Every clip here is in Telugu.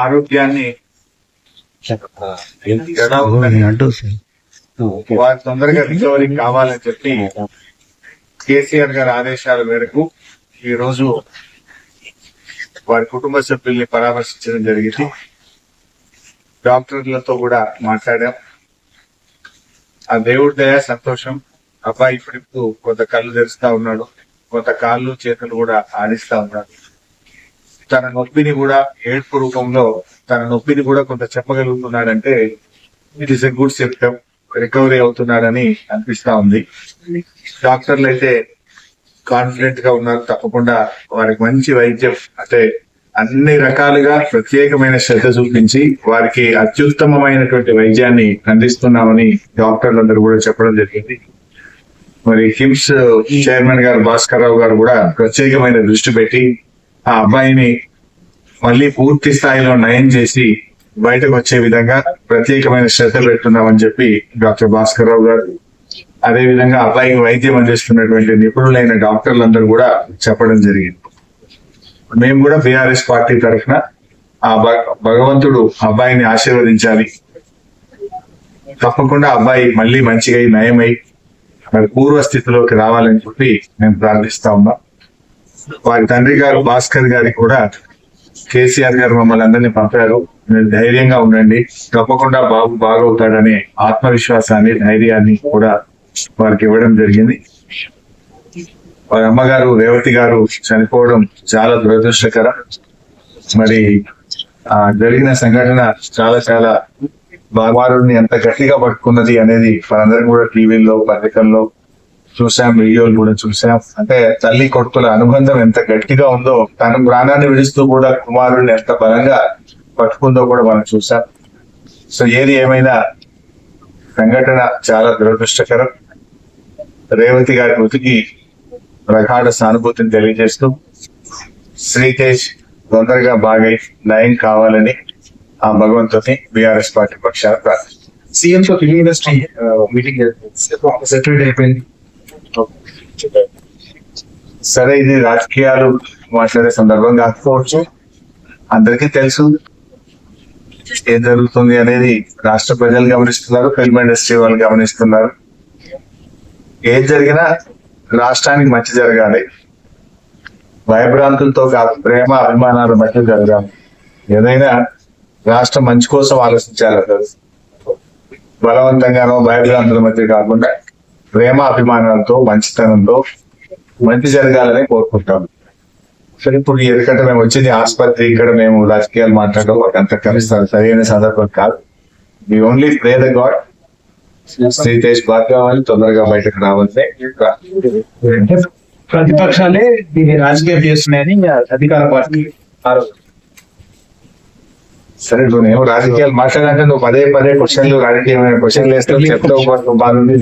ఆరోగ్యాన్ని వారి తొందరగా రికవరీ కావాలని చెప్పి కేసీఆర్ గారి ఆదేశాల మేరకు ఈ రోజు వారి కుటుంబ సభ్యుల్ని పరామర్శించడం జరిగింది. డాక్టర్లతో కూడా మాట్లాడాం. ఆ దేవుడి దయ సంతోషం. అబ్బాయి ఇప్పుడు కొంత కళ్ళు తెరుస్తా ఉన్నాడు, కొంత కాళ్ళు చేతులు కూడా ఆడిస్తా ఉన్నాడు. తన నొప్పిని కూడా ఏడ్పు రూపంలో తన నొప్పిని కూడా కొంత చెప్పగలుగుతున్నాడంటే it is a good symptom. Recovery అవుతున్నాడని అనిపిస్తా ఉంది. డాక్టర్లు అయితే కాన్ఫిడెంట్ గా ఉన్నారు. తప్పకుండా వారికి మంచి వైద్యం అంటే అన్ని రకాలుగా ప్రత్యేకమైన శ్రద్ధ చూపించి వారికి అత్యుత్తమమైనటువంటి వైద్యాన్ని అందిస్తున్నామని డాక్టర్లందరూ కూడా చెప్పడం జరిగింది. మరి హిమ్స్ చైర్మన్ గారు భాస్కర్ రావు గారు కూడా ప్రత్యేకమైన దృష్టి పెట్టి ఆ అబ్బాయిని మళ్ళీ పూర్తి స్థాయిలో నయం చేసి బయటకు వచ్చే విధంగా ప్రత్యేకమైన శ్రద్ధ పెడుతున్నామని చెప్పి డాక్టర్ భాస్కర్ రావు గారు, అదే విధంగా అబ్బాయికి వైద్యం అందిస్తున్నటువంటి నిపుణులైన డాక్టర్లందరూ కూడా చెప్పడం జరిగింది. మేము కూడా బీఆర్ఎస్ పార్టీ తరఫున ఆ భగవంతుడు అబ్బాయిని ఆశీర్వదించాలి, తప్పకుండా అబ్బాయి మళ్ళీ మంచిగా నయమై మరి పూర్వస్థితిలోకి రావాలని చెప్పి మేము ప్రార్థిస్తా ఉన్నాం. వారి తండ్రి గారు భాస్కర్ గారికి కూడా కేసీఆర్ గారు మమ్మల్ని అందరినీ పంపారు, మీరు ధైర్యంగా ఉండండి, తప్పకుండా బాబు బాగవుతాడనే ఆత్మవిశ్వాసాన్ని ధైర్యాన్ని కూడా వారికి ఇవ్వడం జరిగింది. వారి అమ్మగారు రేవతి గారు చనిపోవడం చాలా దురదృష్టకరం. మరి ఆ జరిగిన సంఘటన చాలా చాలా బాబారుని ఎంత గట్టిగా పట్టుకున్నది అనేది మనందరం కూడా టీవీల్లో పత్రికల్లో చూసాం, వీడియోలు కూడా చూసాం. అంటే తల్లి కొడుకుల అనుబంధం ఎంత గట్టిగా ఉందో, తన ప్రాణాన్ని విడుస్తూ కూడా కుమారుడిని ఎంత బలంగా పట్టుకుందో కూడా మనం చూసాం. సో ఏది ఏమైనా సంఘటన చాలా దురదృష్టకరం. రేవతి గారి మృతికి ప్రగాఢ సానుభూతిని తెలియజేస్తూ శ్రీతేజ్ తొందరగా బాగై నయం కావాలని ఆ భగవంతుని బీఆర్ఎస్ పార్టీ పక్షాన ప్రార్థిస్తున్నాం. సీఎం తో ఫిలిం ఇండస్ట్రీ మీటింగ్ సెటిల్డ్ అయిపోయింది. సరే, ఇది రాజకీయాలు మాట్లాడే సందర్భం కాకపోవచ్చు. అందరికీ తెలుసు ఏం జరుగుతుంది అనేది. రాష్ట్ర ప్రజలు గమనిస్తున్నారు, ఫిల్మ్ ఇండస్ట్రీ వాళ్ళు గమనిస్తున్నారు. ఏం జరిగినా రాష్ట్రానికి మంచి జరగాలి, భయభ్రాంతులతో కాదు, ప్రేమ అభిమానాల మధ్య జరగాలి. ఏదైనా రాష్ట్రం మంచి కోసం ఆలోచించాలి. బలవంతంగానో భయభ్రాంతుల మధ్య కాకుండా ప్రేమ అభిమానాలతో మంచితనంతో మంచి జరగాలని కోరుకుంటాం. సరే, ఇప్పుడు ఎందుకంటే మేము వచ్చింది ఆసుపత్రి, ఇక్కడ మేము రాజకీయాలు మాట్లాడడం అంత కలుస్తారు సరైన సందర్భం కాదు. We only pray the God Sritej బాగా కావాలి, తొందరగా బయటకు రావాలి. ప్రతిపక్షాలే దీన్ని రాజకీయం చేస్తున్నాయని అధికార పార్టీ ఆరోపణ. సరే, నువ్వు రాజకీయాలు మాట్లాడాలంటే నువ్వు పదే పదే క్వశ్చన్లు రాజకీయమైన క్వశ్చన్లు వేస్తే చెప్తావు బాగుంది.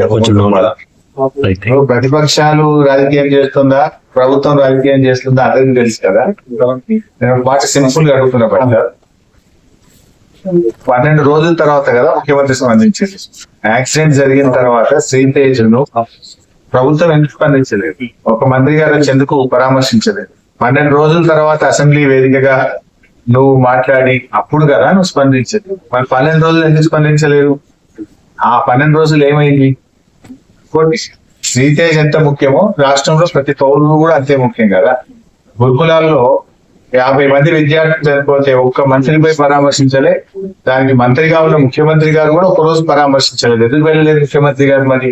ప్రతిపక్షాలు రాజకీయం చేస్తుందా, ప్రభుత్వం రాజకీయం చేస్తుందా అందరికీ తెలుసు కదా. నేను మాట సింపుల్ గా అడుగుతున్నా. 12 రోజుల తర్వాత కదా ముఖ్యమంత్రి స్పందించింది. యాక్సిడెంట్ జరిగిన తర్వాత శ్రీతేజ్ ను ప్రభుత్వం ఎందుకు స్పందించలేదు? ఒక మంత్రి గారు వచ్చి ఎందుకు పరామర్శించలేదు? 12 రోజుల తర్వాత అసెంబ్లీ వేదికగా నువ్వు మాట్లాడి అప్పుడు కదా నువ్వు స్పందించదు. మరి 12 రోజులు ఎందుకు స్పందించలేదు? ఆ 12 రోజులు ఏమైంది? శ్రీతేజ్ ఎంత ముఖ్యమో రాష్ట్రంలో ప్రతి పౌరుడు కూడా అంతే ముఖ్యం కదా. గురుకులాల్లో 50 మంది విద్యార్థులు చనిపోతే ఒక్క మంత్రిపై పరామర్శించలే. దానికి మంత్రిగా ఉన్న ముఖ్యమంత్రి గారు కూడా ఒక రోజు పరామర్శించలేదు. ఎందుకు వెళ్ళలేదు ముఖ్యమంత్రి గారు? మరి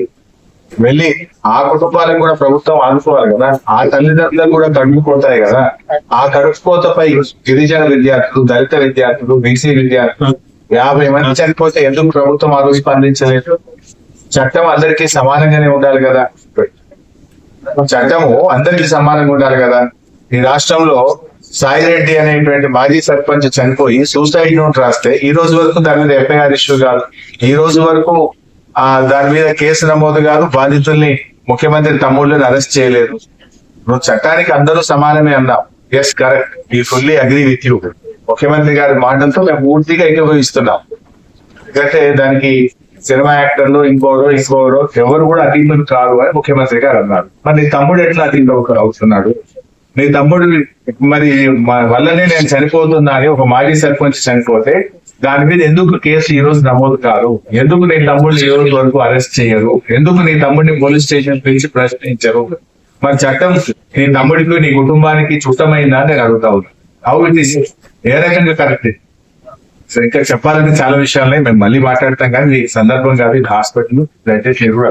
వెళ్ళి ఆ కుటుంబాలకు కూడా ప్రభుత్వం ఆదుకోవాలి కదా. ఆ తల్లిదండ్రులకు కూడా కడుపుపోతాయి కదా. ఆ కడుపుకోతపై గిరిజన విద్యార్థులు, దళిత విద్యార్థులు, బీసీ విద్యార్థులు 50 మంది చనిపోతే ఎందుకు ప్రభుత్వం ఆ రోజు స్పందించలేదు? చట్టం అందరికీ సమానంగానే ఉండాలి కదా. చట్టము అందరికీ సమానంగా ఉండాలి కదా. ఈ రాష్ట్రంలో సాయిరెడ్డి అనేటువంటి మాజీ సర్పంచ్ చనిపోయి సూసైడ్ నోట్ రాస్తే ఈ రోజు వరకు దాని మీద ఎఫ్ఐఆర్ ఇష్యూ కాదు. ఈ రోజు వరకు దాని మీద కేసు నమోదు కాదు. బాధితుల్ని ముఖ్యమంత్రి తమ్ముళ్ళని అరెస్ట్ చేయలేదు. నువ్వు చట్టానికి అందరూ సమానమే అన్నావు. ఎస్, కరెక్ట్, ఈ ఫుల్లీ అగ్రీ విత్ యూ. ముఖ్యమంత్రి గారి మాటలతో మేము పూర్తిగా ఏకీభవిస్తున్నాం. ఎందుకంటే దానికి సినిమా యాక్టర్లు ఇంకోరో ఎవరు కూడా అతీతులు కాదు అని ముఖ్యమంత్రి గారు అన్నారు. మరి నీ తమ్ముడు ఎట్లా అతీతులు అవుతున్నాడు? నీ తమ్ముడు మరి వల్లనే నేను చనిపోతున్నా అని ఒక మాజీ సర్పంచ్ చనిపోతే దాని మీద ఎందుకు కేసు ఈ రోజు నమోదు కాదు? ఎందుకు నీ తమ్ముడిని ఈ రోజు వరకు అరెస్ట్ చేయరు? ఎందుకు నీ తమ్ముడిని పోలీస్ స్టేషన్ పిలిచి ప్రశ్నించరు? మరి చట్టం నీ తమ్ముడికి నీ కుటుంబానికి చుట్టమైందా అని నేను అడుగుతా ఉన్నా. హౌ ఇట్ ఈస్, ఏ రకంగా కరెక్ట్? సో ఇంకా చెప్పాలంటే చాలా విషయాలని మేము మళ్ళీ మాట్లాడతాం, కానీ ఈ సందర్భం కాదు, ఇది హాస్పిటల్, దయచేసి మీరు కూడా